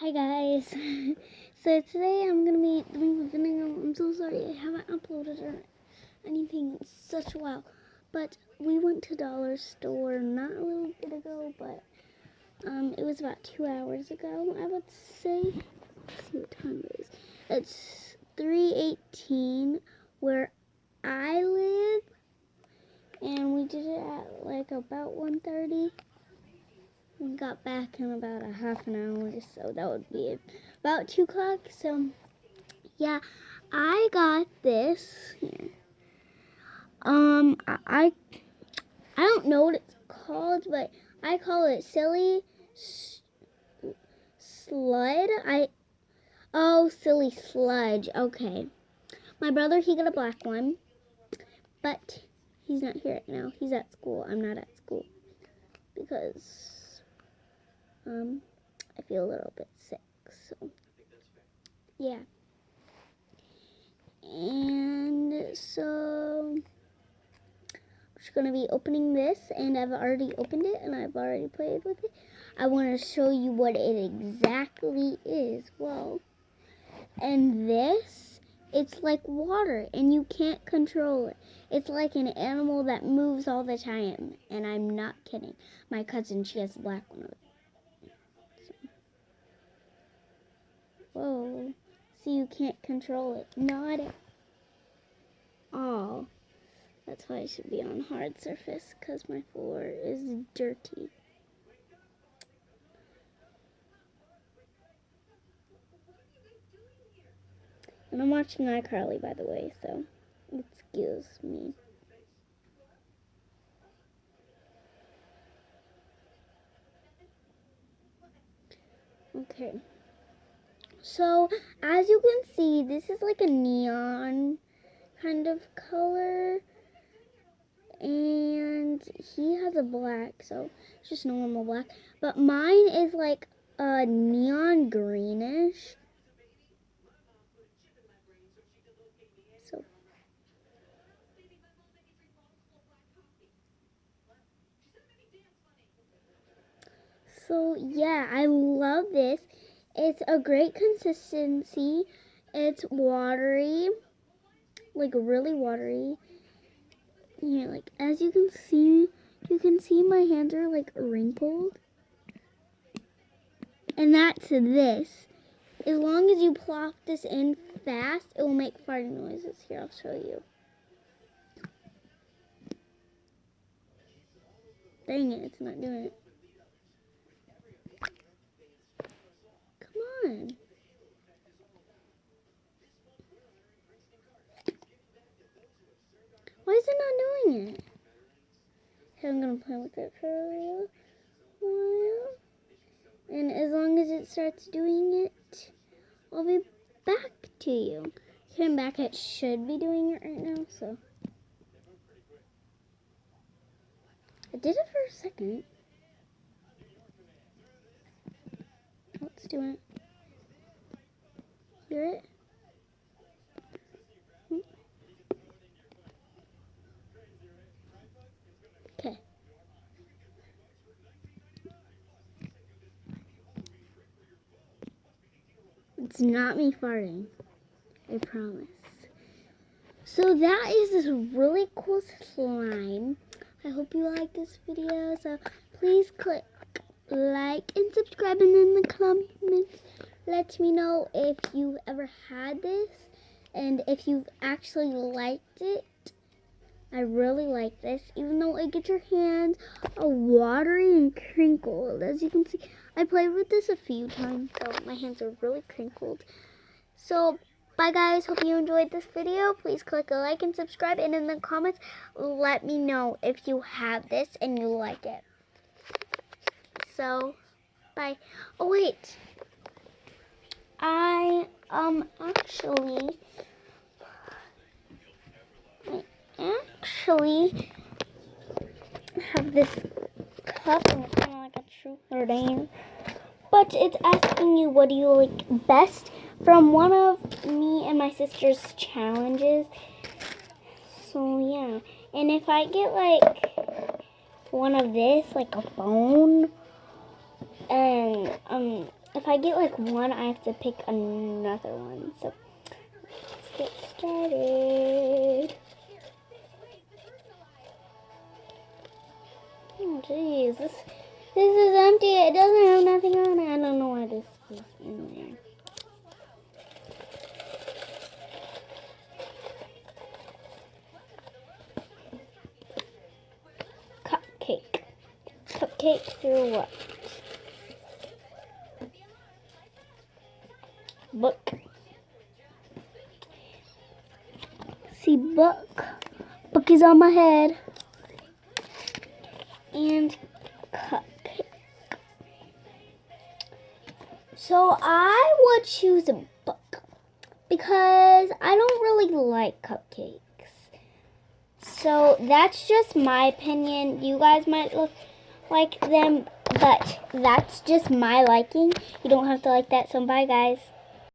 Hi guys, so today I'm going to be doing a video. I'm so sorry I haven't uploaded or anything in such a while, but we went to Dollar Store not a little bit ago, but it was about 2 hours ago, I would say. Let's see what time it is. It's 3:18 where I live, and we did it at like about 1:30. We got back in about a half an hour, so that would be about 2 o'clock. So, yeah, I got this here. I don't know what it's called, but I call it Silly Slud. Silly Sludge. Okay. My brother, he got a black one, but he's not here right now. He's at school. I'm not at school because I feel a little bit sick. So, yeah. And so I'm just going to be opening this, and I've already opened it and I've already played with it. I want to show you what it exactly is. Well, and this, it's like water and you can't control it. It's like an animal that moves all the time, and I'm not kidding. My cousin, she has a black one of it. So. Whoa. See, you can't control it. Not at all. That's why I should be on hard surface, because my floor is dirty. And I'm watching iCarly, by the way, so excuse me. Okay. So, as you can see, this is like a neon kind of color. And he has a black, so it's just normal black. But mine is like a neon greenish. So yeah, I love this. It's a great consistency. It's watery, like really watery. Yeah, like as you can see my hands are like wrinkled. And that's this. As long as you plop this in fast, it will make farting noises. Here, I'll show you. Dang it, it's not doing it. Come on. Why is it not doing it? Okay, I'm going to play with it for a while. And as long as it starts doing it, I'll be back to you. Okay, I'm back. It should be doing it right now, so. I did it for a second. Let's do it. Hear it? Okay. It's not me farting. I promise. So that is this really cool slime. I hope you like this video. So please click like and subscribe, and in the comments let me know if you've ever had this and if you've actually liked it. I really like this, even though it gets your hands watery and crinkled. As you can see, I played with this a few times, so my hands are really crinkled. So bye guys, hope you enjoyed this video. Please click a like and subscribe, and in the comments let me know if you have this and you like it. So bye. Oh wait, I actually have this cup, and it's kind of like a truth or dare, but it's asking you what do you like best from one of me and my sister's challenges. So yeah, and if I get like one of this, like a phone, and if I get like one, I have to pick another one. So let's get started. Oh jeez, this is empty. It doesn't have nothing on it. I don't know why this is in there. Cupcake. Cupcake through what? Book. See, book. Book is on my head. And cupcake. So I would choose a book because I don't really like cupcakes. So that's just my opinion. You guys might like them, but that's just my liking. You don't have to like that. So bye, guys.